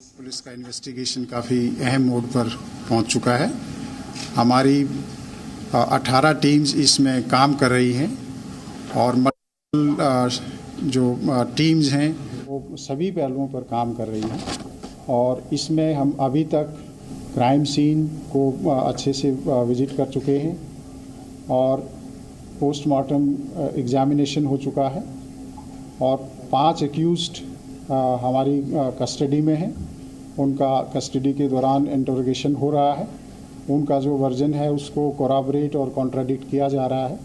Police का investigation काफ़ी अहम मोड़ पर पहुंच चुका है। हमारी 18 टीम्स इसमें काम कर रही हैं और जो टीम्स हैं वो सभी पहलुओं पर काम कर रही हैं और इसमें हम अभी तक क्राइम सीन को अच्छे से विजिट कर चुके हैं और पोस्टमार्टम एग्जामिनेशन हो चुका है और 5 एक्यूज्ड हमारी कस्टडी में हैं। उनका कस्टडी के दौरान इंटरोगेशन हो रहा है। उनका जो वर्जन है उसको कोराबरेट और कॉन्ट्राडिक्ट किया जा रहा है।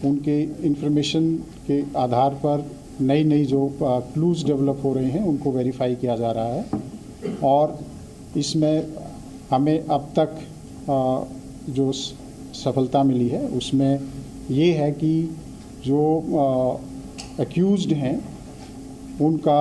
उनके इंफॉर्मेशन के आधार पर नई जो क्लूज डेवलप हो रहे हैं उनको वेरीफाई किया जा रहा है और इसमें हमें अब तक जो सफलता मिली है उसमें ये है कि जो एक्यूज्ड हैं उनका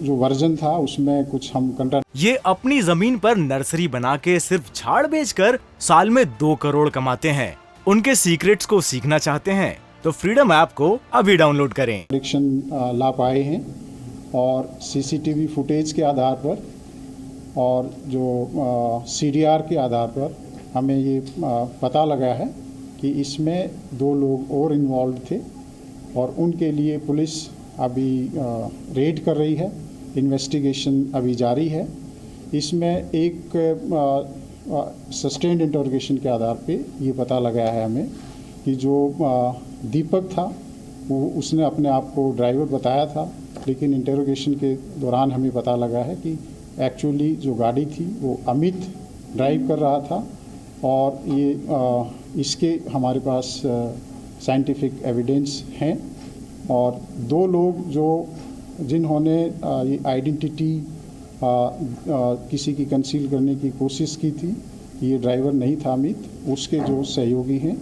जो वर्जन था उसमें कुछ हम ये अपनी जमीन पर नर्सरी बना के सिर्फ झाड़ बेचकर साल में 2 करोड़ कमाते हैं। उनके सीक्रेट्स को सीखना चाहते हैं तो फ्रीडम ऐप को अभी डाउनलोड करें। प्रेडिक्शन ला पाए हैं और सीसीटीवी फुटेज के आधार पर और जो सीडीआर के आधार पर हमें ये पता लगा है कि इसमें 2 लोग और इन्वॉल्व थे और उनके लिए पुलिस अभी रेड कर रही है। इन्वेस्टिगेशन अभी जारी है। इसमें एक सस्टेन्ड इंटरोगेशन के आधार पे ये पता लगा है हमें कि जो दीपक था वो उसने अपने आप को ड्राइवर बताया था, लेकिन इंटरोगेशन के दौरान हमें पता लगा है कि एक्चुअली जो गाड़ी थी वो अमित ड्राइव कर रहा था और ये इसके हमारे पास साइंटिफिक एविडेंस हैं और 2 लोग जो जिन्होंने ये आइडेंटिटी किसी की कंसील करने की कोशिश की थी, ये ड्राइवर नहीं था अमित, उसके जो सहयोगी हैं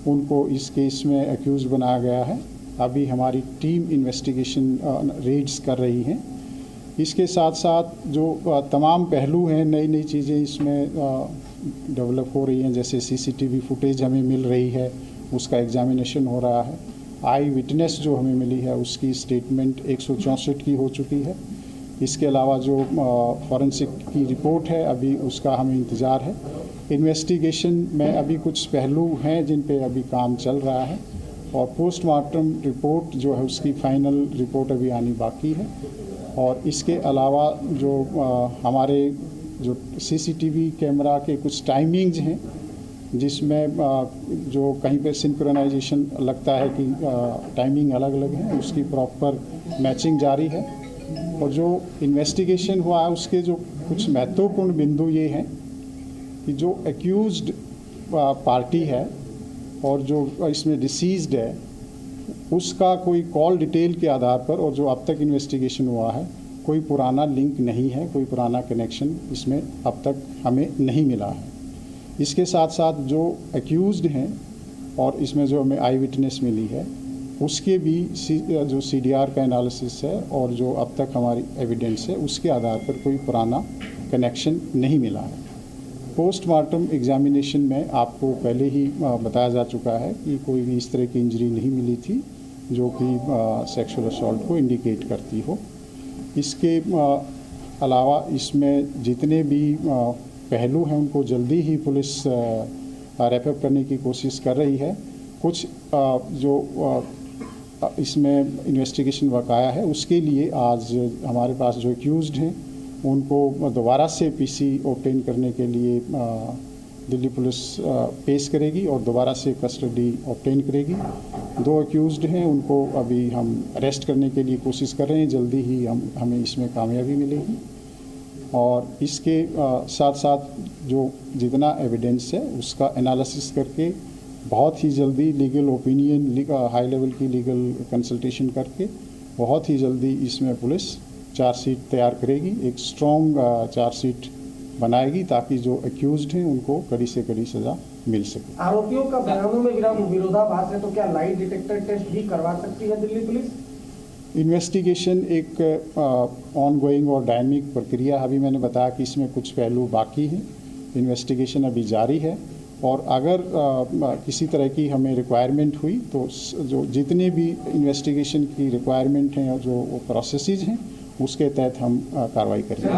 उनको इस केस में एक्यूज बनाया गया है। अभी हमारी टीम इन्वेस्टिगेशन रेड्स कर रही हैं। इसके साथ साथ जो तमाम पहलू हैं, नई चीज़ें इसमें डेवलप हो रही हैं, जैसे सीसीटीवी फुटेज हमें मिल रही है, उसका एग्जामिनेशन हो रहा है। आई विटनेस जो हमें मिली है उसकी स्टेटमेंट 164 की हो चुकी है। इसके अलावा जो फॉरेंसिक की रिपोर्ट है अभी उसका हमें इंतज़ार है। इन्वेस्टिगेशन में अभी कुछ पहलू हैं जिन पे अभी काम चल रहा है और पोस्टमार्टम रिपोर्ट जो है उसकी फाइनल रिपोर्ट अभी आनी बाकी है। और इसके अलावा जो हमारे जो सीसीटीवी कैमरा के कुछ टाइमिंग्स हैं जिसमें जो कहीं पे सिंक्रोनाइजेशन लगता है कि टाइमिंग अलग अलग है, उसकी प्रॉपर मैचिंग जारी है। और जो इन्वेस्टिगेशन हुआ है उसके जो कुछ महत्वपूर्ण बिंदु ये हैं कि जो एक्यूज्ड पार्टी है और जो इसमें डिसीज्ड है उसका कोई कॉल डिटेल के आधार पर और जो अब तक इन्वेस्टिगेशन हुआ है कोई पुराना लिंक नहीं है, कोई पुराना कनेक्शन इसमें अब तक हमें नहीं मिला है। इसके साथ साथ जो एक्यूज्ड हैं और इसमें जो हमें आई विटनेस मिली है उसके भी जो सीडीआर का एनालिसिस है और जो अब तक हमारी एविडेंस है उसके आधार पर कोई पुराना कनेक्शन नहीं मिला है। पोस्टमार्टम एग्जामिनेशन में आपको पहले ही बताया जा चुका है कि कोई भी इस तरह की इंजरी नहीं मिली थी जो कि सेक्सुअल असॉल्ट को इंडिकेट करती हो। इसके अलावा इसमें जितने भी पहलू हैं उनको जल्दी ही पुलिस रैपअप करने की कोशिश कर रही है। कुछ जो इसमें इन्वेस्टिगेशन बकाया है उसके लिए आज हमारे पास जो एक्यूज्ड हैं उनको दोबारा से पीसी ऑब्टेन करने के लिए दिल्ली पुलिस पेश करेगी और दोबारा से कस्टडी ऑब्टेन करेगी। 2 एक्यूज्ड हैं उनको अभी हम अरेस्ट करने के लिए कोशिश कर रहे हैं, जल्दी ही हमें इसमें कामयाबी मिलेगी। और इसके साथ साथ जो जितना एविडेंस है उसका एनालिसिस करके बहुत ही जल्दी लीगल ओपिनियन, हाई लेवल की लीगल कंसल्टेशन करके बहुत ही जल्दी इसमें पुलिस चार्जशीट तैयार करेगी, एक स्ट्रॉन्ग चार्जशीट बनाएगी ताकि जो एक्यूज्ड हैं उनको कड़ी से कड़ी सज़ा मिल सके। आरोपियों का बयानों में विरोधाभास है तो क्या लाई डिटेक्टर टेस्ट भी करवा सकती है दिल्ली पुलिस? इन्वेस्टिगेशन एक ऑनगोइंग और डायनामिक प्रक्रिया। अभी मैंने बताया कि इसमें कुछ पहलू बाकी हैं, इन्वेस्टिगेशन अभी जारी है और अगर किसी तरह की हमें रिक्वायरमेंट हुई तो जो जितने भी इन्वेस्टिगेशन की रिक्वायरमेंट हैं और जो प्रोसेसेस हैं उसके तहत हम कार्रवाई करेंगे।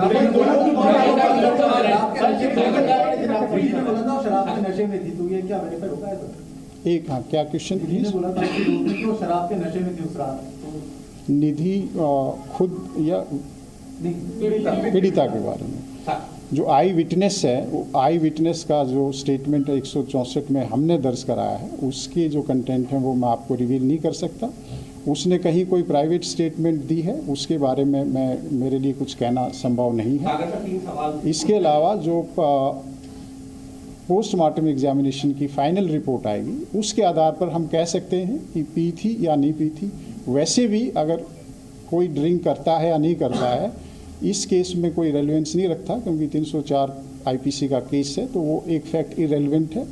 नशे में थी तो ये क्या वेरीफाई होगा है सर? एक हाँ, क्या क्वेश्चन प्लीज? बोला था कि तो शराब के नशे में थी उस रात, तो निधि खुद या पीड़िता के बारे में जो आई विटनेस है, वो आई विटनेस का जो स्टेटमेंट है 164 में हमने दर्ज कराया है, उसके जो कंटेंट है वो मैं आपको रिवील नहीं कर सकता। उसने कहीं कोई प्राइवेट स्टेटमेंट दी है, उसके बारे में मेरे लिए कुछ कहना संभव नहीं है। इसके अलावा जो पोस्टमार्टम एग्जामिनेशन की फाइनल रिपोर्ट आएगी, उसके आधार पर हम कह सकते हैं कि पी थी या नहीं पी थी। वैसे भी अगर कोई ड्रिंक करता है या नहीं करता है, इस केस में कोई रेलेवेंस नहीं रखता, क्योंकि 304 आईपीसी का केस है, तो वो एक फैक्ट इरेलीवेंट है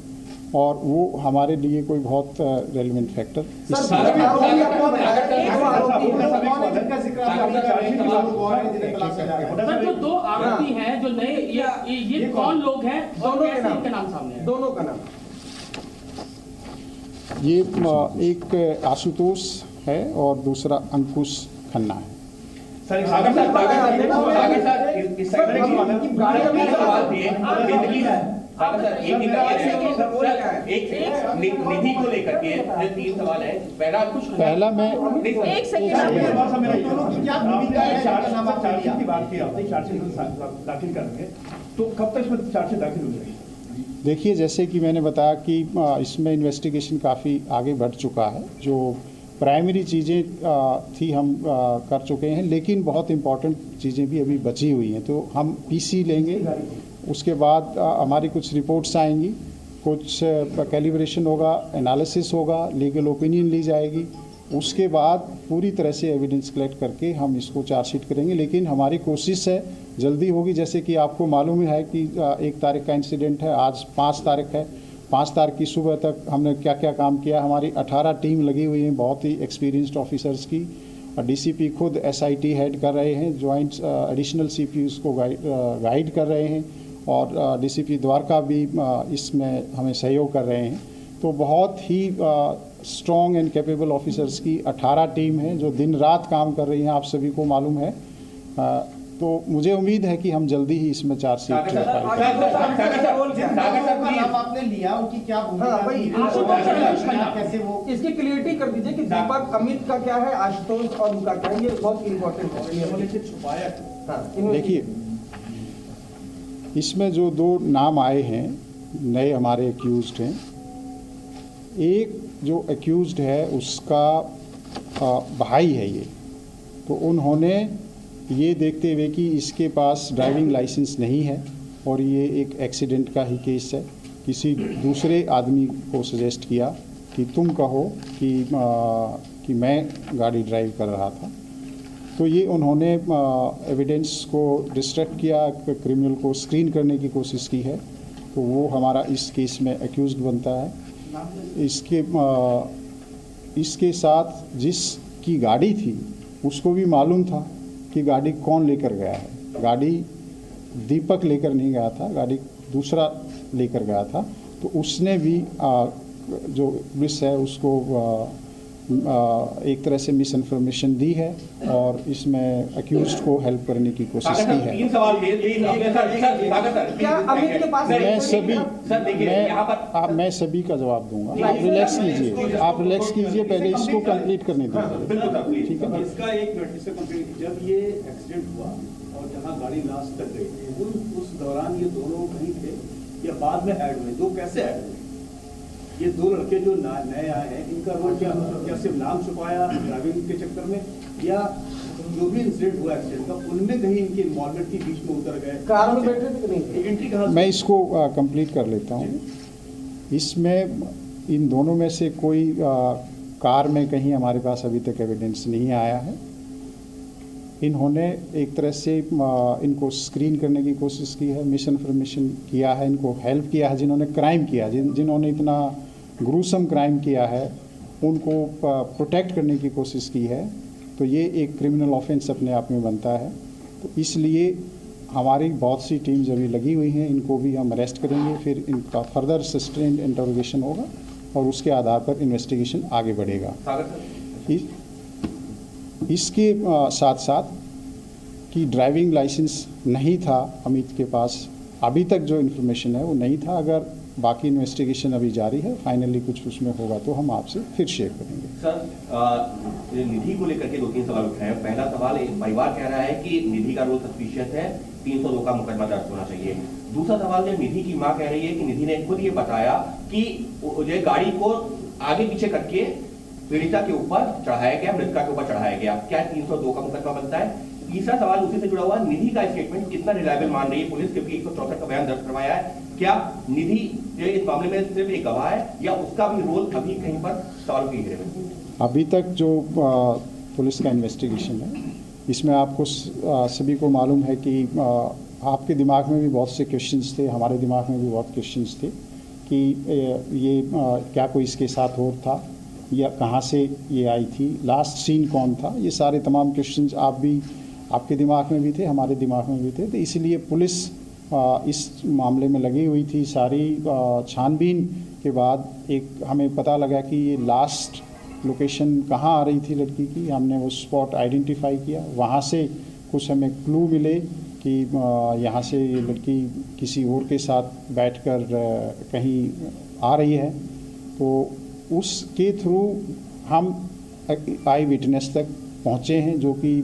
और वो हमारे लिए कोई बहुत रेलेवेंट फैक्टर जो दो आरोपी हैं जो नए ये कौन लोग हैं और कैसे इनका नाम सामने है? दोनों का नाम ये एक आशुतोष है और दूसरा अंकुश खन्ना है। निधि को लेकर के 3 सवाल है। पहला मैं एक सेकंड दाखिल करेंगे तो कब तक इसमें चार्जशीट दाखिल हो जाएगी? देखिए, जैसे कि मैंने बताया कि इसमें इन्वेस्टिगेशन काफ़ी आगे बढ़ चुका है। जो प्राइमरी चीज़ें थी हम कर चुके हैं, लेकिन बहुत इम्पॉर्टेंट चीज़ें भी अभी बची हुई हैं। तो हम पीसी लेंगे, उसके बाद हमारी कुछ रिपोर्ट्स आएंगी, कुछ कैलिब्रेशन होगा, एनालिसिस होगा, लीगल ओपिनियन ली जाएगी। उसके बाद पूरी तरह से एविडेंस कलेक्ट करके हम इसको चार्जशीट करेंगे। लेकिन हमारी कोशिश है जल्दी होगी। जैसे कि आपको मालूम है कि 1 तारीख का इंसिडेंट है, आज 5 तारीख है। 5 तारीख की सुबह तक हमने क्या क्या काम किया, हमारी 18 टीम लगी हुई है, बहुत ही एक्सपीरियंस्ड ऑफिसर्स की। डीसीपी खुद एसआईटी हेड कर रहे हैं, जॉइंट एडिशनल सीपीयूज को गाइड कर रहे हैं, और डीसीपी द्वारका भी इसमें हमें सहयोग कर रहे हैं। तो बहुत ही स्ट्रॉन्ग एंड कैपेबल ऑफिसर्स की 18 टीम है जो दिन रात काम कर रही हैं, आप सभी को मालूम है। तो मुझे उम्मीद है कि हम जल्दी ही इसमें चार्जशीट आपने लिया, उनकी क्या कैसे वो इसकी क्लियरिटी कर दीजिए कि दीपक अमित का क्या है, आशुतोष और उनका क्या है, ये बहुत इम्पोर्टेंट है। छुपाया। देखिए, इसमें जो 2 नाम आए हैं नए हमारे एक्यूज्ड हैं, एक जो एक्यूज्ड है उसका भाई है ये। तो उन्होंने ये देखते हुए कि इसके पास ड्राइविंग लाइसेंस नहीं है और ये एक एक्सीडेंट का ही केस है, किसी दूसरे आदमी को सजेस्ट किया कि तुम कहो कि मैं गाड़ी ड्राइव कर रहा था। तो ये उन्होंने एविडेंस को डिस्ट्रैक्ट किया, क्रिमिनल को स्क्रीन करने की कोशिश की है। तो वो हमारा इस केस में एक्यूज्ड बनता है। इसके साथ जिसकी गाड़ी थी उसको भी मालूम था कि गाड़ी कौन लेकर गया है। गाड़ी दीपक लेकर नहीं गया था, गाड़ी दूसरा लेकर गया था। तो उसने भी जो पुलिस है उसको एक तरह से मिस इन्फॉर्मेशन दी है और इसमें अक्यूज्ड को हेल्प करने की कोशिश की है। 3 सवाल क्या अमित के पास मैं सभी का जवाब दूंगा। आप रिलैक्स कीजिए, पहले इसको कंप्लीट करने दीजिए, ठीक है। इसका एक मिनट से कंप्लीट। जब ये एक्सीडेंट हुआ और जहाँ गाड़ी लास्ट तक गई, उस दौरान ये दोनों कहीं थे या बाद में ऐड हुए? 2 कैसे ऐड हुए? ये 2 लड़के जो नए आए हैं, इनका रोल क्या सिर्फ नाम छुपाया ड्राइविंग के चक्कर में, या जो भी इंसिडेंट हुआ एक्सीडेंट का उनमें कहीं इनकी इन्वॉल्वमेंट की बीच में उतर गए? कार में बैठे थे कि नहीं? एंट्री कहाँ? मैं इसको कंप्लीट कर लेता हूँ। इसमें इन दोनों में से कोई कार में कहीं हमारे पास अभी तक एविडेंस नहीं आया है। इन्होंने एक तरह से इनको स्क्रीन करने की कोशिश की है, मिस इन्फॉर्मेशन किया है, इनको हेल्प किया है। जिन्होंने क्राइम किया, जिन्होंने इतना ग्रूसम क्राइम किया है, उनको प्रोटेक्ट करने की कोशिश की है। तो ये एक क्रिमिनल ऑफेंस अपने आप में बनता है। तो इसलिए हमारी बहुत सी टीम्स अभी लगी हुई हैं, इनको भी हम अरेस्ट करेंगे, फिर इनका फर्दर सस्टेन्ड इंटरोगेशन होगा और उसके आधार पर इन्वेस्टिगेशन आगे बढ़ेगा। इसके साथ साथ कि ड्राइविंग लाइसेंस नहीं था अमित के पास, अभी तक जो इन्फॉर्मेशन है वो नहीं था। अगर बाकी इन्वेस्टिगेशन अभी जारी है, फाइनली कुछ उसमें होगा तो हम आपसे फिर शेयर करेंगे। सर, निधि को लेकर के 2-3 सवाल उठ रहे हैं। पहला सवाल, परिवार कह रहा है कि निधि का रोल सस्पिशियस है, 302 का मुकदमा दर्ज होना चाहिए। दूसरा सवाल, जो निधि की मां कह रही है कि निधि ने खुद ये बताया कि जो गाड़ी को आगे पीछे करके पीड़िता के ऊपर चढ़ाया गया, मृतका के ऊपर चढ़ाया गया, क्या 302 का मुकदमा बनता है? तीसरा सवाल उसी से जुड़ा हुआ, निधि का स्टेटमेंट कितना रिलायबल मान रही है पुलिस, क्योंकि 164 का बयान दर्ज करवाया है। क्या निधि इस मामले में सिर्फ एक गवाह है या उसका भी रोल अभी कहीं पर सवाल की घेरे में? अभी तक जो पुलिस का इन्वेस्टिगेशन है, इसमें आपको सभी को मालूम है कि आपके दिमाग में भी बहुत से क्वेश्चंस थे, हमारे दिमाग में भी बहुत क्वेश्चंस थे कि ये क्या कोई इसके साथ और था या कहाँ से ये आई थी, लास्ट सीन कौन था, ये सारे तमाम क्वेश्चंस आपके दिमाग में भी थे, हमारे दिमाग में भी थे। तो इसलिए पुलिस इस मामले में लगी हुई थी। सारी छानबीन के बाद एक हमें पता लगा कि ये लास्ट लोकेशन कहाँ आ रही थी लड़की की, हमने वो स्पॉट आइडेंटिफाई किया, वहाँ से कुछ हमें क्लू मिले कि यहाँ से ये लड़की किसी और के साथ बैठकर कहीं आ रही है। तो उसके थ्रू हम आई विटनेस तक पहुँचे हैं, जो कि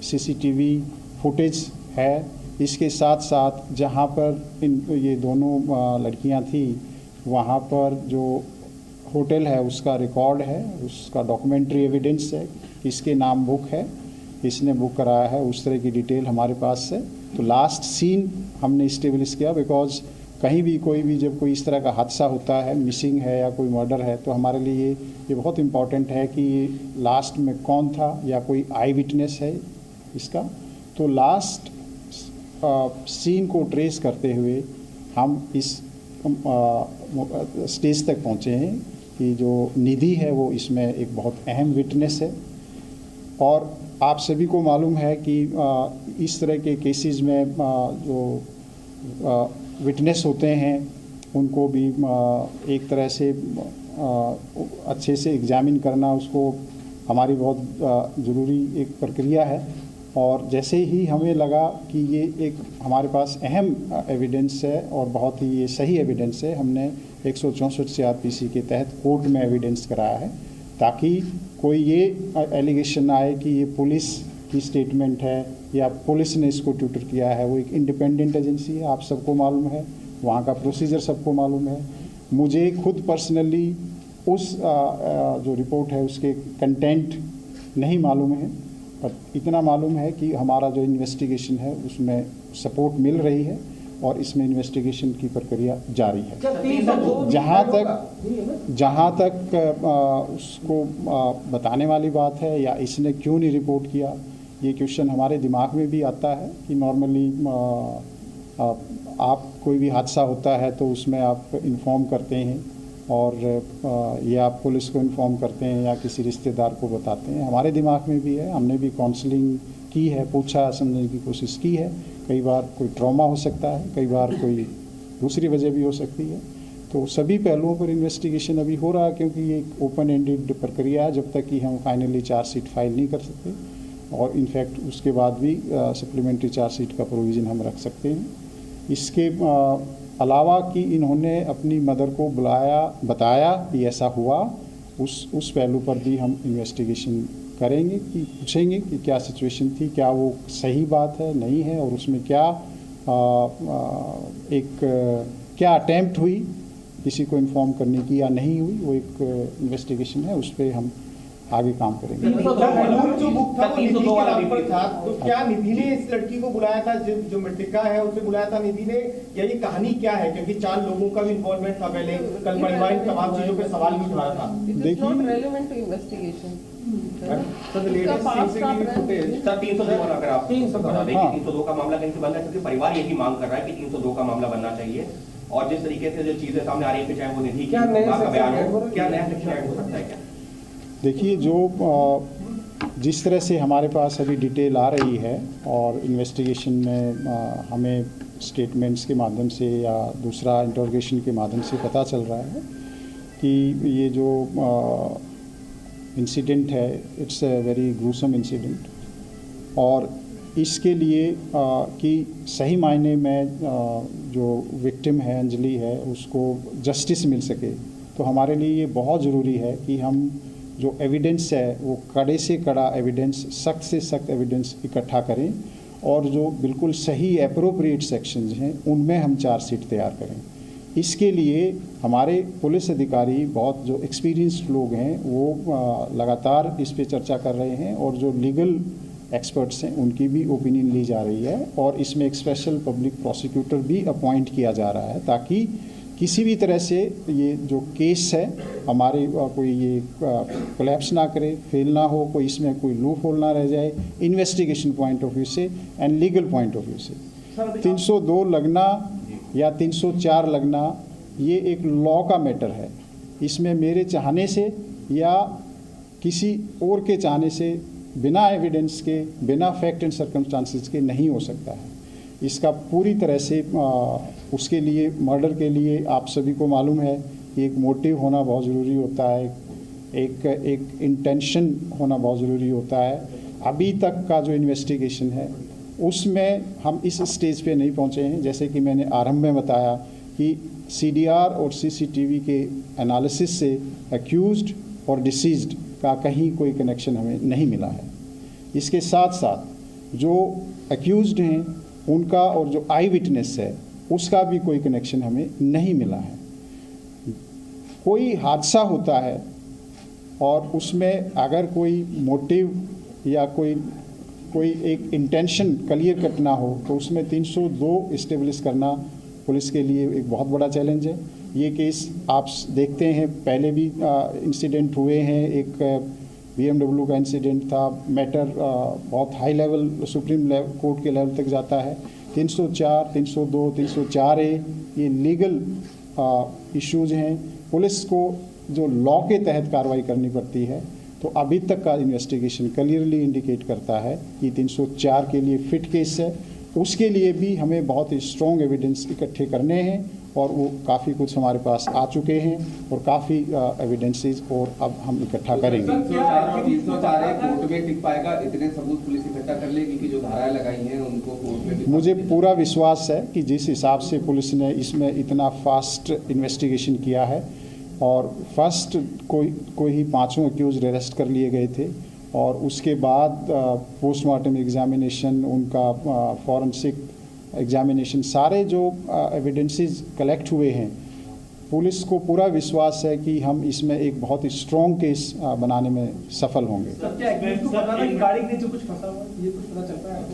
सीसीटीवी फुटेज है। इसके साथ साथ जहाँ पर ये दोनों लड़कियाँ थी, वहाँ पर जो होटल है उसका रिकॉर्ड है, उसका डॉक्यूमेंट्री एविडेंस है, इसके नाम बुक है, इसने बुक कराया है, उस तरह की डिटेल हमारे पास है। तो लास्ट सीन हमने इस्टेब्लिश किया, बिकॉज कहीं भी कोई भी जब कोई इस तरह का हादसा होता है, मिसिंग है या कोई मर्डर है, तो हमारे लिए ये बहुत इम्पॉर्टेंट है कि लास्ट में कौन था या कोई आई विटनेस है इसका। तो लास्ट सीन को ट्रेस करते हुए हम इस स्टेज तक पहुँचे हैं कि जो निधि है वो इसमें एक बहुत अहम विटनेस है। और आप सभी को मालूम है कि इस तरह के केसेस में जो विटनेस होते हैं उनको भी एक तरह से अच्छे से एग्जामिन करना, उसको हमारी बहुत ज़रूरी एक प्रक्रिया है। और जैसे ही हमें लगा कि ये एक हमारे पास अहम एविडेंस है और बहुत ही ये सही एविडेंस है, हमने 164 CRPC के तहत कोर्ट में एविडेंस कराया है, ताकि कोई ये एलिगेशन आए कि ये पुलिस की स्टेटमेंट है या पुलिस ने इसको ट्यूटर किया है। वो एक इंडिपेंडेंट एजेंसी है, आप सबको मालूम है, वहाँ का प्रोसीजर सबको मालूम है। मुझे खुद पर्सनली उस जो रिपोर्ट है उसके कंटेंट नहीं मालूम है, पर इतना मालूम है कि हमारा जो इन्वेस्टिगेशन है उसमें सपोर्ट मिल रही है और इसमें इन्वेस्टिगेशन की प्रक्रिया जारी है। जहाँ तक उसको बताने वाली बात है या इसने क्यों नहीं रिपोर्ट किया, ये क्वेश्चन हमारे दिमाग में भी आता है कि नॉर्मली आप कोई भी हादसा होता है तो उसमें आप इन्फॉर्म करते हैं और या आप पुलिस को इन्फॉर्म करते हैं या किसी रिश्तेदार को बताते हैं। हमारे दिमाग में भी है, हमने भी काउंसलिंग की है, पूछा समझने की कोशिश की है। कई बार कोई ट्रॉमा हो सकता है, कई बार कोई दूसरी वजह भी हो सकती है। तो सभी पहलुओं पर इन्वेस्टिगेशन अभी हो रहा है, क्योंकि ये एक ओपन एंडेड प्रक्रिया है जब तक कि हम फाइनली चार्जशीट फाइल नहीं कर सकते, और इनफैक्ट उसके बाद भी सप्लीमेंट्री चार्जशीट का प्रोविज़न हम रख सकते हैं। इसके अलावा कि इन्होंने अपनी मदर को बताया कि ऐसा हुआ, उस पहलू पर भी हम इन्वेस्टिगेशन करेंगे कि पूछेंगे कि क्या सिचुएशन थी, क्या वो सही बात है नहीं है, और उसमें क्या क्या अटेम्प्ट हुई किसी को इन्फॉर्म करने की या नहीं हुई। वो एक इन्वेस्टिगेशन है, उस पर हम आगे काम करेंगे। जो बुक था वो निधि के नाम पर था, तो क्या निधि ने इस लड़की को बुलाया था, जो मृतका है उसे बुलाया था निधि ने, या ये कहानी क्या है? क्योंकि 4 लोगों का भी इन्वॉल्वमेंट था पहले, कल परिवार तमाम चीजों पे सवाल भी उठाया था। अगर आप 302 का मामला कहीं से बनना है, क्योंकि परिवार यही मांग कर रहा है कि 302 का मामला बनना चाहिए, और जिस तरीके से जो चीजें सामने आ रही है, चाहे वो निधि की का बयान हो, क्या नया सेक्शन ऐड हो सकता है क्या? देखिए, जो जिस तरह से हमारे पास अभी डिटेल आ रही है और इन्वेस्टिगेशन में हमें स्टेटमेंट्स के माध्यम से या दूसरा इंटरोगेशन के माध्यम से पता चल रहा है कि ये जो इंसिडेंट है, it's a very gruesome incident, और इसके लिए कि सही मायने में जो विक्टिम है, अंजलि है, उसको जस्टिस मिल सके, तो हमारे लिए ये बहुत ज़रूरी है कि हम जो एविडेंस है वो कड़े से कड़ा एविडेंस, सख्त से सख्त एविडेंस इकट्ठा करें और जो बिल्कुल सही एप्रोप्रिएट सेक्शंस हैं उनमें हम चार्जशीट तैयार करें। इसके लिए हमारे पुलिस अधिकारी, बहुत जो एक्सपीरियंस्ड लोग हैं, वो लगातार इस पे चर्चा कर रहे हैं और जो लीगल एक्सपर्ट्स हैं उनकी भी ओपिनियन ली जा रही है और इसमें एक स्पेशल पब्लिक प्रोसिक्यूटर भी अपॉइंट किया जा रहा है ताकि किसी भी तरह से ये जो केस है हमारे कोई ये कोलैप्स ना करे, फेल ना हो, कोई इसमें कोई लूप होल ना रह जाए, इन्वेस्टिगेशन पॉइंट ऑफ व्यू से and legal point of view से। 302 लगना या 304 लगना ये एक लॉ का मैटर है। इसमें मेरे चाहने से या किसी और के चाहने से, बिना एविडेंस के, बिना फैक्ट एंड सर्कमस्टांसेस के नहीं हो सकता है। इसका पूरी तरह से उसके लिए, मर्डर के लिए आप सभी को मालूम है कि एक मोटिव होना बहुत ज़रूरी होता है, एक इंटेंशन होना बहुत ज़रूरी होता है। अभी तक का जो इन्वेस्टिगेशन है उसमें हम इस स्टेज पे नहीं पहुंचे हैं। जैसे कि मैंने आरंभ में बताया कि सीडीआर और सीसीटीवी के एनालिसिस से एक्यूज्ड और डिसीज्ड का कहीं कोई कनेक्शन हमें नहीं मिला है। इसके साथ साथ जो एक्यूज्ड हैं उनका और जो आई विटनेस है उसका भी कोई कनेक्शन हमें नहीं मिला है। कोई हादसा होता है और उसमें अगर कोई मोटिव या कोई एक इंटेंशन क्लियर कट ना हो तो उसमें 302 इस्टेब्लिश करना पुलिस के लिए एक बहुत बड़ा चैलेंज है। ये केस आप देखते हैं, पहले भी इंसिडेंट हुए हैं। एक BMW का इंसिडेंट था, मैटर बहुत हाई लेवल, सुप्रीम कोर्ट के लेवल तक जाता है। 304, 302, 304A ये लीगल इश्यूज हैं। पुलिस को जो लॉ के तहत कार्रवाई करनी पड़ती है, तो अभी तक का इन्वेस्टिगेशन क्लियरली इंडिकेट करता है कि 304 के लिए फिट केस है। उसके लिए भी हमें बहुत ही स्ट्रॉन्ग एविडेंस इकट्ठे करने हैं और वो काफ़ी कुछ हमारे पास आ चुके हैं और काफ़ी एविडेंसेस और अब हम इकट्ठा करेंगे। 304 कोर्ट में टिक पाएगा? इतने सबूत पुलिस इकट्ठा कर लेगी कि जो धाराएं लगाई हैं उनको कोर्ट में? मुझे पूरा विश्वास है कि जिस हिसाब से पुलिस ने इसमें इतना फास्ट इन्वेस्टिगेशन किया है और फर्स्ट कोई ही 5 एक्यूज अरेस्ट कर लिए गए थे और उसके बाद पोस्टमार्टम एग्जामिनेशन, उनका फॉरेंसिक एग्जामिनेशन, सारे जो एविडेंसेस कलेक्ट हुए हैं, पुलिस को पूरा विश्वास है कि हम इसमें एक बहुत ही स्ट्रॉन्ग केस बनाने में सफल होंगे। कब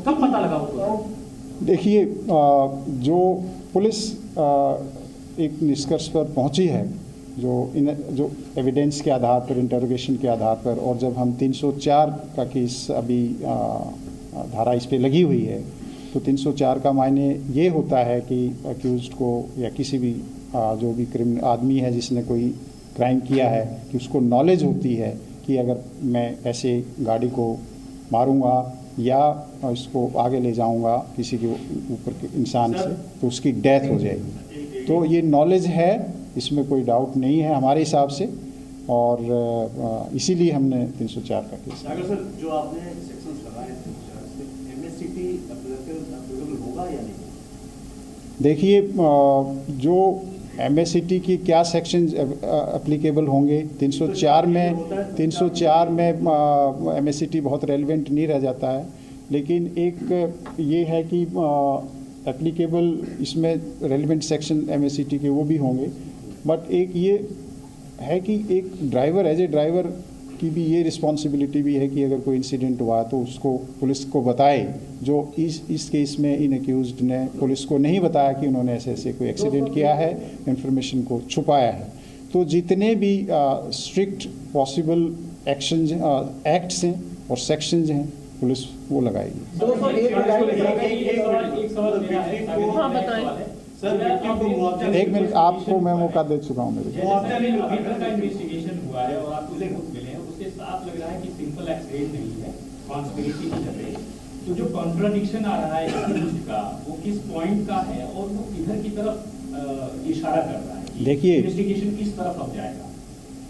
पता लगा उसको? देखिए, जो पुलिस एक निष्कर्ष पर पहुंची है, जो एविडेंस के आधार पर, इंटरोगेशन के आधार पर, और जब हम 304 का केस अभी धारा इस पे लगी हुई है, तो 304 का मायने ये होता है कि अक्यूज्ड को या किसी भी जो भी क्रिमिनल आदमी है जिसने कोई क्राइम किया है, कि उसको नॉलेज होती है कि अगर मैं ऐसे गाड़ी को मारूंगा या इसको आगे ले जाऊंगा किसी के ऊपर के इंसान से, तो उसकी डेथ हो जाएगी। तो ये नॉलेज है, इसमें कोई डाउट नहीं है हमारे हिसाब से, और इसीलिए हमने 304 का केस। अगर सर जो आपने सेक्शंस लगाए हैं 304 से, एमएससीटी एप्लीकेबल होगा या नहीं? देखिए, जो एमएससीटी की क्या सेक्शन एप्लीकेबल होंगे, 304 में एमएससीटी बहुत रेलिवेंट नहीं रह जाता है, लेकिन एक ये है कि एप्लीकेबल इसमें रेलिवेंट सेक्शन एमएससीटी के वो भी होंगे। बट एक ये है कि एक ड्राइवर, एज ए ड्राइवर की भी ये रिस्पॉन्सिबिलिटी भी है कि अगर कोई इंसिडेंट हुआ तो उसको पुलिस को बताए। जो इस केस में इन एक्यूज्ड ने पुलिस को नहीं बताया कि उन्होंने ऐसे कोई एक्सीडेंट किया है, इंफॉर्मेशन को छुपाया है। तो जितने भी स्ट्रिक्ट पॉसिबल एक्शंस, एक्ट्स हैं और सेक्शंस हैं, पुलिस वो लगाएगी। एक मिनट, आपको मैं मौका दे चुका हूँ। मेरे इन्वेस्टिगेशन हुआ है और आपको मिले हैं, उसके साथ लग रहा है कि सिंपल एक्सीडेंट नहीं है, कॉन्स्पिरेसी नहीं कर रही। तो जो कॉन्ट्राडिक्शन आ रहा है का, वो किस पॉइंट का है और वो किधर की तरफ इशारा कर रहा है? देखिए, इन्वेस्टिगेशन किस तरफ अब जाएगा?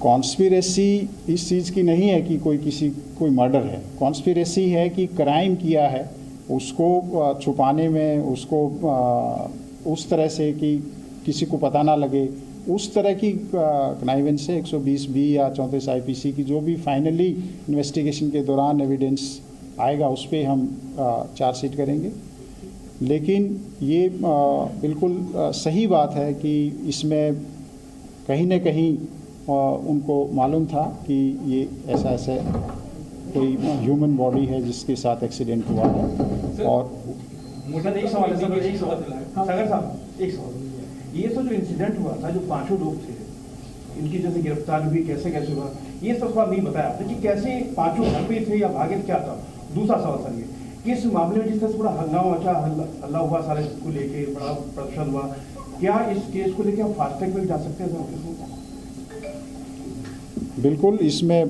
कॉन्स्पिरेसी इस चीज़ की नहीं है कि कोई मर्डर है। कॉन्स्पिरेसी है कि क्राइम किया है उसको छुपाने में, उसको उस तरह से कि किसी को पता ना लगे, उस तरह की कनाइवेंस से 120B या 34 IPC की जो भी फाइनली इन्वेस्टिगेशन के दौरान एविडेंस आएगा उस पर हम चार्जशीट करेंगे। लेकिन ये बिल्कुल सही बात है कि इसमें कहीं न कहीं उनको मालूम था कि ये ऐसा कोई ह्यूमन बॉडी है जिसके साथ एक्सीडेंट हुआ है। और मुझे एक सवाल है सर, एक सवाल सागर साहब, एक सवाल, ये तो जो इंसिडेंट हुआ था, जो 5 लोग थे, इनकी जैसे गिरफ्तारी हुई, कैसे कैसे हुआ, ये सब सवाल नहीं बताया आपने कि कैसे 5 घर पे थे या भागे, क्या था। दूसरा सवाल सर, ये इस मामले में जिस तरह से बड़ा हंगामा मचा, हल्ला हुआ, सारे को लेके बड़ा प्रदर्शन हुआ, क्या इस केस को लेके हम फास्ट ट्रैक में जा सकते हैं? बिल्कुल, इसमें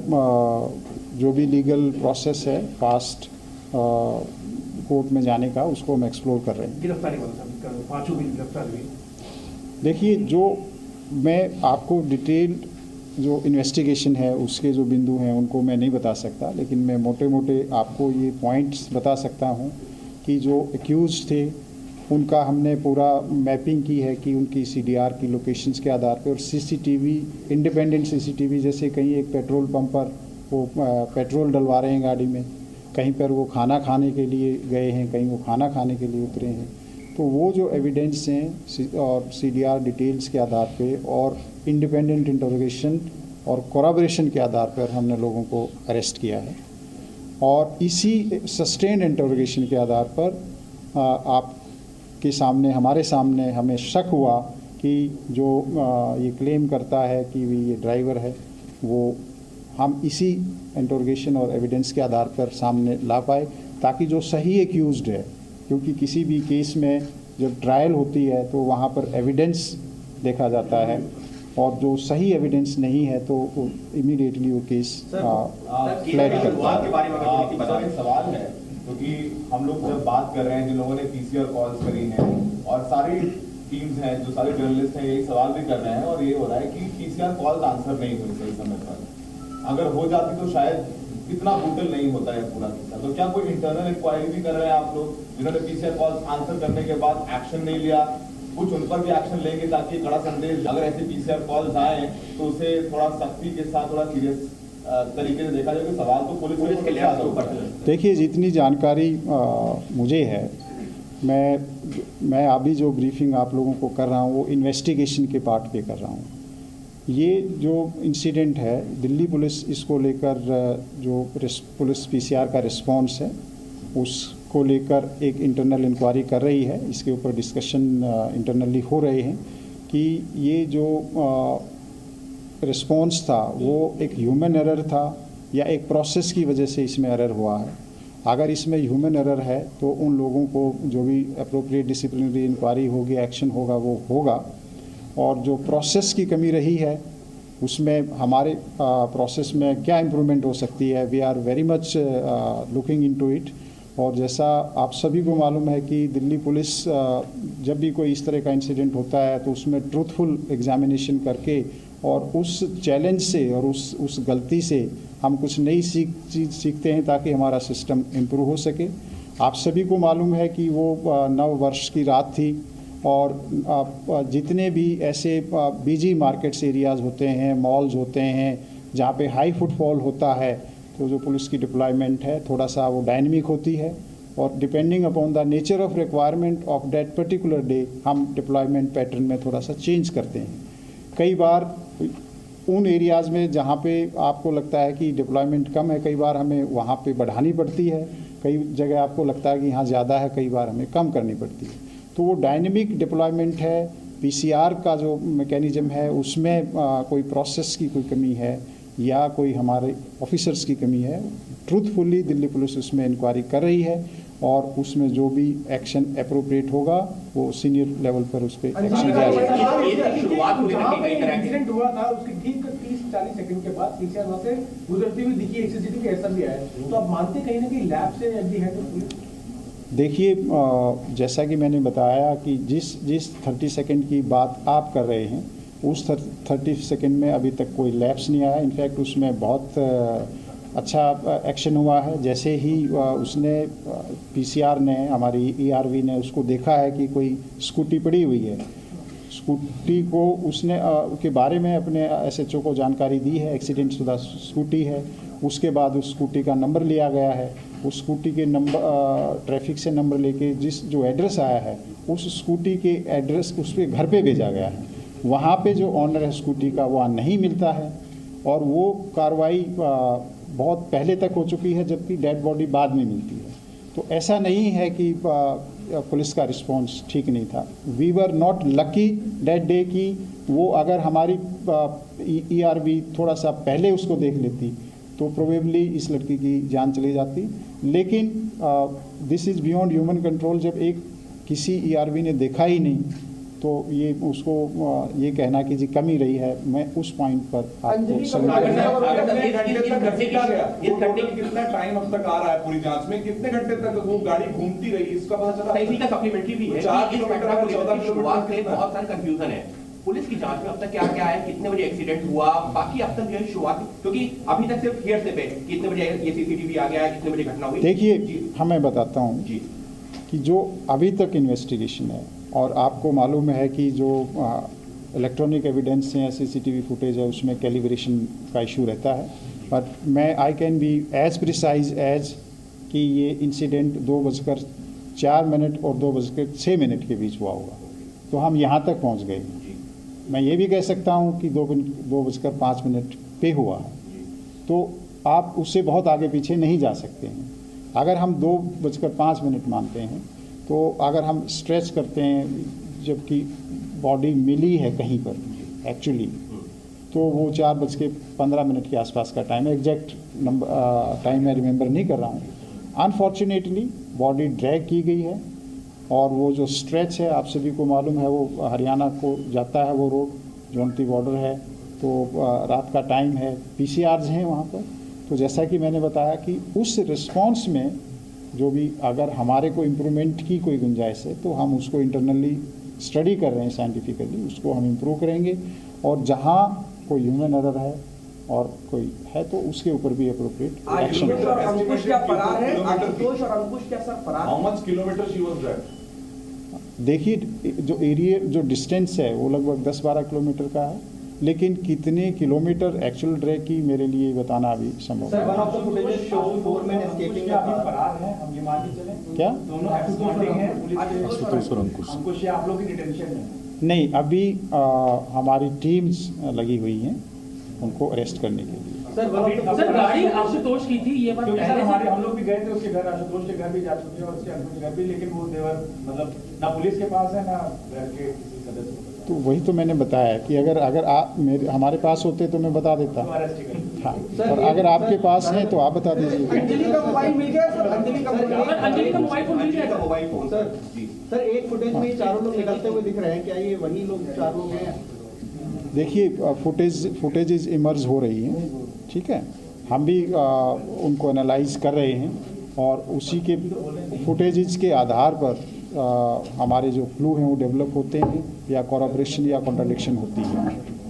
जो भी लीगल प्रोसेस है फास्ट कोर्ट में जाने का, उसको हम एक्सप्लोर कर रहे हैं। गिरफ्तारी वाला सर, 5 की गिरफ्तारी हुई। देखिए, जो मैं आपको डिटेल जो इन्वेस्टिगेशन है उसके जो बिंदु हैं उनको मैं नहीं बता सकता, लेकिन मैं मोटे मोटे आपको ये पॉइंट्स बता सकता हूँ कि जो एक्यूज थे उनका हमने पूरा मैपिंग की है कि उनकी CDR की लोकेशंस के आधार पर, और CCTV, इंडिपेंडेंट CCTV, जैसे कहीं एक पेट्रोल पंप पर वो पेट्रोल डलवा रहे हैं गाड़ी में, कहीं पर वो खाना खाने के लिए गए हैं, कहीं वो खाना खाने के लिए उतरे हैं, तो वो जो एविडेंस हैं और CDR डिटेल्स के आधार पे और इंडिपेंडेंट इंटरोगेशन और कोराबोरेशन के आधार पर हमने लोगों को अरेस्ट किया है। और इसी सस्टेन्ड इंटरोगेशन के आधार पर आपके सामने, हमारे सामने हमें शक हुआ कि जो ये क्लेम करता है कि ये ड्राइवर है, वो हम इसी इंटरोगेशन और एविडेंस के आधार पर सामने ला पाए, ताकि जो सही एक्यूज्ड है, क्योंकि किसी भी केस में जब ट्रायल होती है तो वहाँ पर एविडेंस देखा जाता है, और जो सही एविडेंस नहीं है तो इमीडिएटली वो केस फ्लैग करता है। सवाल है, क्योंकि हम लोग जब बात कर रहे हैं, जिन लोगों ने PCR कॉल्स करी हैं और सारी टीम्स हैं, जो सारे जर्नलिस्ट हैं, यही सवाल भी कर रहे हैं, और ये हो रहा है कि PCR कॉल्स आंसर नहीं हुई सही समय पर। अगर हो जाती तो शायद इतना ब्रूटल नहीं होता है पूरा किस्सा। तो क्या कोई इंटरनल इंक्वायरी भी कर रहे हैं आप लोग, जिन्होंने PCR कॉल्स आंसर करने के बाद एक्शन नहीं लिया, कुछ उन पर भी एक्शन लेंगे ताकि कड़ा संदेश, अगर ऐसे PCR कॉल्स आए तो उसे थोड़ा सख्ती के साथ, थोड़ा सीरियस तरीके से देखा जाए? कि सवाल तो पुलिस के लिए ऊपर है। देखिए, जितनी जानकारी मुझे है, मैं अभी जो ब्रीफिंग आप लोगों को कर रहा हूँ वो इन्वेस्टिगेशन के पार्ट पे कर रहा हूँ। ये जो इंसिडेंट है, दिल्ली पुलिस इसको लेकर जो पुलिस PCR का रिस्पांस है उसको लेकर एक इंटरनल इंक्वायरी कर रही है। इसके ऊपर डिस्कशन इंटरनली हो रहे हैं कि ये जो रिस्पांस था वो एक ह्यूमन एरर था या एक प्रोसेस की वजह से इसमें एरर हुआ है। अगर इसमें ह्यूमन एरर है तो उन लोगों को जो भी अप्रोप्रिएट डिसिप्लिनरी इंक्वायरी होगी, एक्शन होगा, वो होगा। और जो प्रोसेस की कमी रही है उसमें हमारे प्रोसेस में क्या इम्प्रूवमेंट हो सकती है, we are very much looking into it. और जैसा आप सभी को मालूम है कि दिल्ली पुलिस जब भी कोई इस तरह का इंसिडेंट होता है तो उसमें ट्रूथफुल एग्जामिनेशन करके और उस चैलेंज से और उस गलती से हम कुछ नई चीज़ सीखते हैं ताकि हमारा सिस्टम इम्प्रूव हो सके। आप सभी को मालूम है कि वो नव वर्ष की रात थी और जितने भी ऐसे बिजी मार्केट्स एरियाज़ होते हैं, मॉल्स होते हैं, जहाँ पे हाई फुटफॉल होता है, तो जो पुलिस की डिप्लॉयमेंट है थोड़ा सा वो डायनेमिक होती है और depending upon the nature of requirement of that particular day हम डिप्लॉयमेंट पैटर्न में थोड़ा सा चेंज करते हैं। कई बार उन एरियाज़ में जहाँ पे आपको लगता है कि डिप्लॉयमेंट कम है, कई बार हमें वहाँ पे बढ़ानी पड़ती है। कई जगह आपको लगता है कि यहाँ ज़्यादा है, कई बार हमें कम करनी पड़ती है। तो वो डायनेमिक डिप्लॉयमेंट है। PCR का जो मैकेनिज्म है उसमें कोई प्रोसेस की कोई कमी है या कोई हमारे ऑफिसर्स की कमी है, ट्रूथफुली दिल्ली पुलिस उसमें इंक्वायरी कर रही है और उसमें जो भी एक्शन अप्रोप्रिएट होगा वो सीनियर लेवल पर उस पर एक्शन लिया जाएगा। एक्सीडेंट हुआ था उसके ठीक 30-40 सेकंड के बाद PCR वहाँ से गुजरती हुई दिखी, CCTV कैसा भी आया, तो आप मानते कहीं ना कहीं लैब से एफ डी है तो पुलिस? देखिए, जैसा कि मैंने बताया कि जिस 30 सेकंड की बात आप कर रहे हैं उस 30 सेकंड में अभी तक कोई लैप्स नहीं आया। इनफैक्ट उसमें बहुत अच्छा एक्शन हुआ है। जैसे ही उसने पीसीआर ने, हमारी ईआरवी ने उसको देखा है कि कोई स्कूटी पड़ी हुई है, स्कूटी को उसने के बारे में अपने एसएचओ को जानकारी दी है, एक्सीडेंट शुदा स्कूटी है। उसके बाद उस स्कूटी का नंबर लिया गया है, उस स्कूटी के नंबर ट्रैफिक से नंबर लेके जिस जो एड्रेस आया है उस स्कूटी के एड्रेस उसके घर पे भेजा गया है। वहाँ पे जो ऑनर है स्कूटी का वहाँ नहीं मिलता है और वो कार्रवाई बहुत पहले तक हो चुकी है, जबकि डेड बॉडी बाद में मिलती है। तो ऐसा नहीं है कि पुलिस का रिस्पांस ठीक नहीं था। We were not lucky that day कि वो अगर हमारी ईआरवी थोड़ा सा पहले उसको देख लेती तो प्रोबेबली इस लड़की की जान चली जाती। लेकिन this is beyond human control. जब एक किसी ईआरवी ने देखा ही नहीं तो ये उसको ये कहना कि जी कमी रही है, मैं उस पॉइंट पर आपको कितना टाइम अब तक आ रहा है पूरी जांच में, कितने घंटे तक वो गाड़ी घूमती रही, इसका पता चला? इसी का सप्लीमेंट्री भी है। 4 किलोमीटर को 14 शुरुआत में बहुत सारा कंफ्यूजन है। पुलिस की जांच में अब तक क्या क्या है, कितने बजे एक्सीडेंट हुआ, बाकी अब तक जो है शुरुआत, क्योंकि अभी तक सिर्फ हियरसे पे कितने बजे ये सीसीटीवी आ गया है, कितने बजे घटना हुई। देखिए हमें बताता हूँ कि जो अभी तक इन्वेस्टिगेशन है और आपको मालूम है कि जो इलेक्ट्रॉनिक एविडेंस है, सीसीटीवी फुटेज है, उसमें कैलिब्रेशन का इशू रहता है। बट मैं I can be as precise as कि ये इंसिडेंट 2:04 और 2:06 के बीच हुआ होगा, तो हम यहाँ तक पहुँच गए। मैं ये भी कह सकता हूँ कि 2:05 पे हुआ है, तो आप उससे बहुत आगे पीछे नहीं जा सकते हैं। अगर हम 2:05 मानते हैं तो अगर हम स्ट्रेच करते हैं जबकि बॉडी मिली है कहीं पर एक्चुअली, तो वो 4:15 के आसपास का टाइम है। एग्जैक्ट नंबर टाइम मैं रिमेंबर नहीं कर रहा हूँ। अनफॉर्चुनेटली बॉडी ड्रैग की गई है और वो जो स्ट्रेच है आप सभी को मालूम है वो हरियाणा को जाता है, वो रोड जोनती बॉर्डर है, तो रात का टाइम है, पीसीआर्स हैं वहाँ पर। तो जैसा कि मैंने बताया कि उस रिस्पॉन्स में जो भी अगर हमारे को इम्प्रूवमेंट की कोई गुंजाइश है तो हम उसको इंटरनली स्टडी कर रहे हैं साइंटिफिकली, उसको हम इम्प्रूव करेंगे। और जहाँ कोई ह्यूमन एरर है और कोई है तो उसके ऊपर भी appropriate action. How much kilometre she was drive? देखिए जो एरिया जो डिस्टेंस है वो लगभग 10-12 किलोमीटर का है, लेकिन कितने किलोमीटर एक्चुअल ड्रैग की मेरे लिए बताना अभी संभव है। क्या नहीं, अभी हमारी टीम्स लगी हुई हैं उनको अरेस्ट करने के लिए। सर गाड़ी आशुतोष की थी, ये बात हमारे हम लोग भी गए थे उसके घर, आशुतोष के घर भी जा चुके हैं और उसके अंकल के घर भी, लेकिन वो देवर मतलब ना पुलिस के पास है ना घर के किसी सदस्य। तो वही तो मैंने बताया कि अगर आप हमारे पास होते तो मैं बता देता। हाँ, और अगर आपके पास है तो आप बता दीजिए। अंजलि का मोबाइल मिल गया सर? अंजलि का मोबाइल फोन मिल गया? मोबाइल फोन सर एक फुटेज में चारों लोग निकलते हुए दिख रहे हैं, क्या ये वही लोग 4 लोग हैं? देखिए फुटेजेस इमर्ज हो रही हैं, ठीक है, हम भी उनको एनालाइज कर रहे हैं और उसी के फुटेजेस के आधार पर हमारे जो क्लू हैं वो डेवलप होते हैं या कॉरपोरेशन या कॉन्ट्राडिक्शन होती है।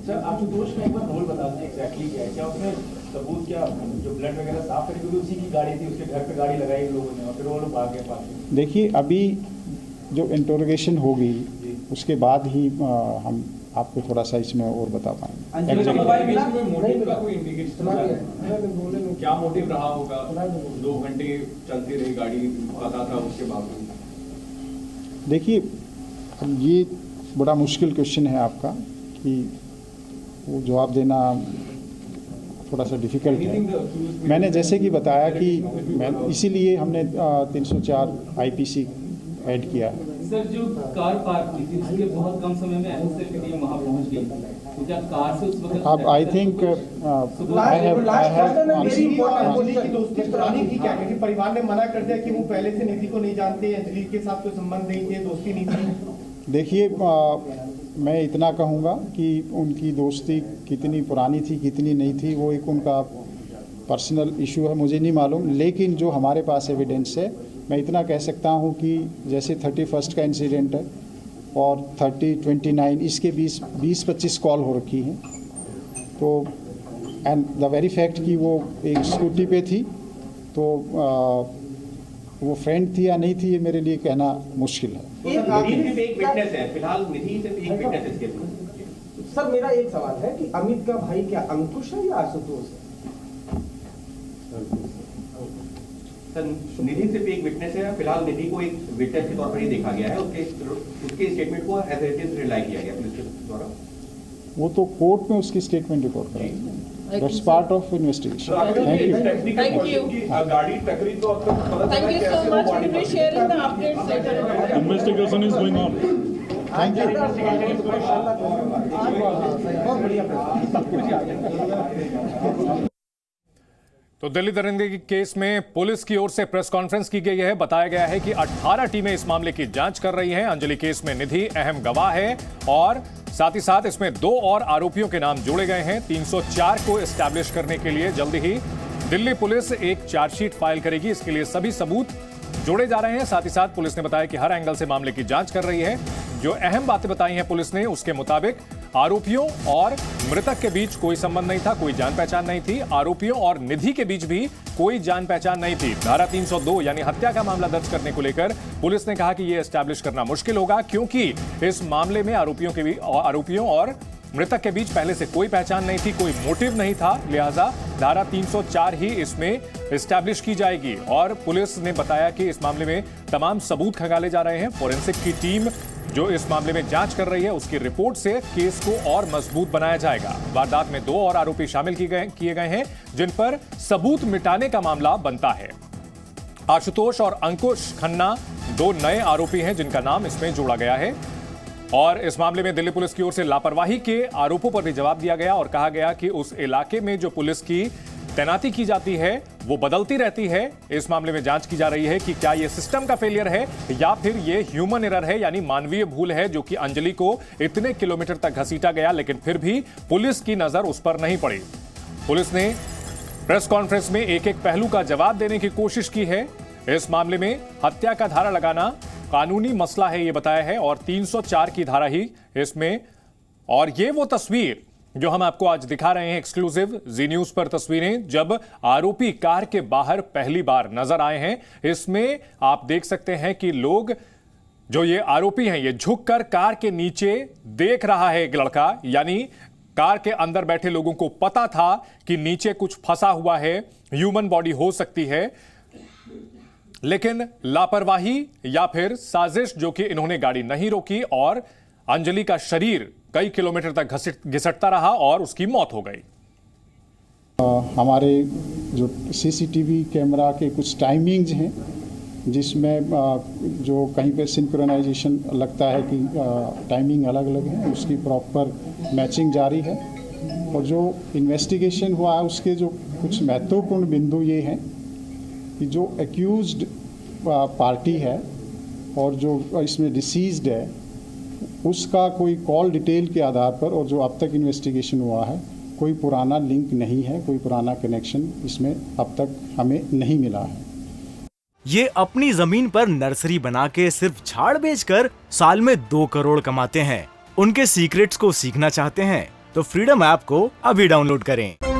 सर आशुतोष का एक बार रोल बता दें एग्जैक्टली क्या है, क्या उसने सबूत क्या जो ब्लड वगैरह साफ करी, क्योंकि उसी की गाड़ी थी, उसके घर पे गाड़ी लगाई लोगों ने और फिर वो लोग भाग गए पास। देखिए अभी जो इंटरोगेशन होगी उसके बाद ही हम आपको थोड़ा सा इसमें और बता पाएंगे। मोटिव का कोई इंडिकेशन क्या मोटिव रहा होगा? 2 घंटे चलती रही गाड़ी, पता था उसके बावजूद। देखिए अब ये बड़ा मुश्किल क्वेश्चन है आपका कि वो जवाब देना थोड़ा सा डिफ़िकल्ट है। मैंने जैसे कि बताया कि इसीलिए हमने 304 आईपीसी ऐड किया। सर जो कार पार्क की थी उसके बहुत कम समय में एनएसए की टीम वहां पहुंच गई, तो क्या कार से उस वक्त अब आई थिंक आई हैव दोस्ती पुरानी थी क्या? क्योंकि परिवार ने मना कर दिया कि वो पहले से निधि को नहीं जानते, अंजलि के साथ कोई संबंध नहीं थे, दोस्ती नहीं थी। देखिए मैं इतना कहूँगा कि उनकी दोस्ती कितनी पुरानी थी कितनी नहीं थी वो एक उनका पर्सनल इशू है, मुझे नहीं मालूम। लेकिन जो हमारे पास एविडेंस है मैं इतना कह सकता हूँ कि जैसे 31 का इंसिडेंट है और 30, 29 इसके 20-25 कॉल हो रखी हैं, तो एंड द वेरी फैक्ट कि वो एक स्कूटी पे थी, तो वो फ्रेंड थी या नहीं थी ये मेरे लिए कहना मुश्किल है। निधि सिर्फ एक विटनेस है, फिलहाल निधि सिर्फ एक विटनेस है इस केस में। सर मेरा एक सवाल है कि अमित का भाई क्या अंकुश है या आशुतोष है? सर निधि सिर्फ एक विटनेस है, फिलहाल निधि को एक विटनेस के तौर पर ही देखा गया है, उसके स्टेटमेंट को एज इट इज रिलाई किया गया पुलिस के द्वारा। वो तो कोर्ट में उसकी स्टेटमेंट रिकॉर्ड कराई। That's part of investigation. Thank you. गाड़ी टकरी तो अब तक पता Thank you so much. We'll be sharing the updates later. Investigation is going on. Thank you. तो दिल्ली दरिंदगी केस में पुलिस की ओर से प्रेस कॉन्फ्रेंस की गई है। बताया गया है कि 18 टीमें इस मामले की जांच कर रही हैं। अंजलि केस में निधि अहम गवाह है और साथ ही साथ इसमें 2 और आरोपियों के नाम जोड़े गए हैं। 304 को एस्टैब्लिश करने के लिए जल्द ही दिल्ली पुलिस एक चार्जशीट फाइल करेगी। इसके लिए सभी सबूत जोड़े जा रहे हैं। साथ ही साथ पुलिस ने बताया कि हर एंगल से मामले की जांच कर रही है। जो अहम बातें बताई हैं पुलिस ने, उसके मुताबिक आरोपियों और मृतक के बीच कोई संबंध नहीं था, कोई जान पहचान नहीं थी। आरोपियों और निधि के बीच भी कोई जान पहचान नहीं थी। धारा 302 यानी हत्या का मामला दर्ज करने को लेकर पुलिस ने कहा कि यह एस्टैब्लिश करना मुश्किल होगा, क्योंकि इस मामले में आरोपियों और मृतक के बीच पहले से कोई पहचान नहीं थी, कोई मोटिव नहीं था। लिहाजा धारा 304 ही इसमें एस्टैब्लिश की जाएगी। और पुलिस ने बताया कि इस मामले में तमाम सबूत खंगाले जा रहे हैं। फोरेंसिक की टीम जो इस मामले में जांच कर रही है, उसकी रिपोर्ट से केस को और मजबूत बनाया जाएगा। वारदात में 2 और आरोपी शामिल किए गए हैं, जिन पर सबूत मिटाने का मामला बनता है। आशुतोष और अंकुश खन्ना 2 नए आरोपी हैं, जिनका नाम इसमें जोड़ा गया है। और इस मामले में दिल्ली पुलिस की ओर से लापरवाही के आरोपों पर भी जवाब दिया गया और कहा गया कि उस इलाके में जो पुलिस की तैनाती की जाती है वो बदलती रहती है। इस मामले में जांच की जा रही है कि क्या यह सिस्टम का फेलियर है या फिर यह ह्यूमन एरर है, यानी मानवीय भूल है, जो कि अंजलि को इतने किलोमीटर तक घसीटा गया, लेकिन फिर भी पुलिस की नजर उस पर नहीं पड़ी। पुलिस ने प्रेस कॉन्फ्रेंस में एक एक पहलू का जवाब देने की कोशिश की है। इस मामले में हत्या का धारा लगाना कानूनी मसला है, यह बताया है, और 304 की धारा ही इसमें। और ये वो तस्वीर जो हम आपको आज दिखा रहे हैं, एक्सक्लूसिव जी न्यूज पर तस्वीरें, जब आरोपी कार के बाहर पहली बार नजर आए हैं। इसमें आप देख सकते हैं कि लोग, जो ये आरोपी हैं, ये झुककर कार के नीचे देख रहा है एक लड़का, यानी कार के अंदर बैठे लोगों को पता था कि नीचे कुछ फंसा हुआ है, ह्यूमन बॉडी हो सकती है, लेकिन लापरवाही या फिर साजिश, जो कि इन्होंने गाड़ी नहीं रोकी और अंजलि का शरीर कई किलोमीटर तक घिसटता रहा और उसकी मौत हो गई। हमारे जो सीसीटीवी कैमरा के कुछ टाइमिंग्स हैं, जिसमें जो कहीं पे सिंक्रोनाइजेशन लगता है कि टाइमिंग अलग अलग है, उसकी प्रॉपर मैचिंग जारी है। और जो इन्वेस्टिगेशन हुआ है उसके जो कुछ महत्वपूर्ण बिंदु ये हैं कि जो एक्यूज्ड पार्टी है और जो इसमें डिसीज्ड है, उसका कोई कॉल डिटेल के आधार पर, और जो अब तक इन्वेस्टिगेशन हुआ है, कोई पुराना लिंक नहीं है, कोई पुराना कनेक्शन इसमें अब तक हमें नहीं मिला है। ये अपनी जमीन पर नर्सरी बना के सिर्फ झाड़ बेचकर साल में 2 करोड़ कमाते हैं। उनके सीक्रेट्स को सीखना चाहते हैं तो फ्रीडम ऐप को अभी डाउनलोड करें।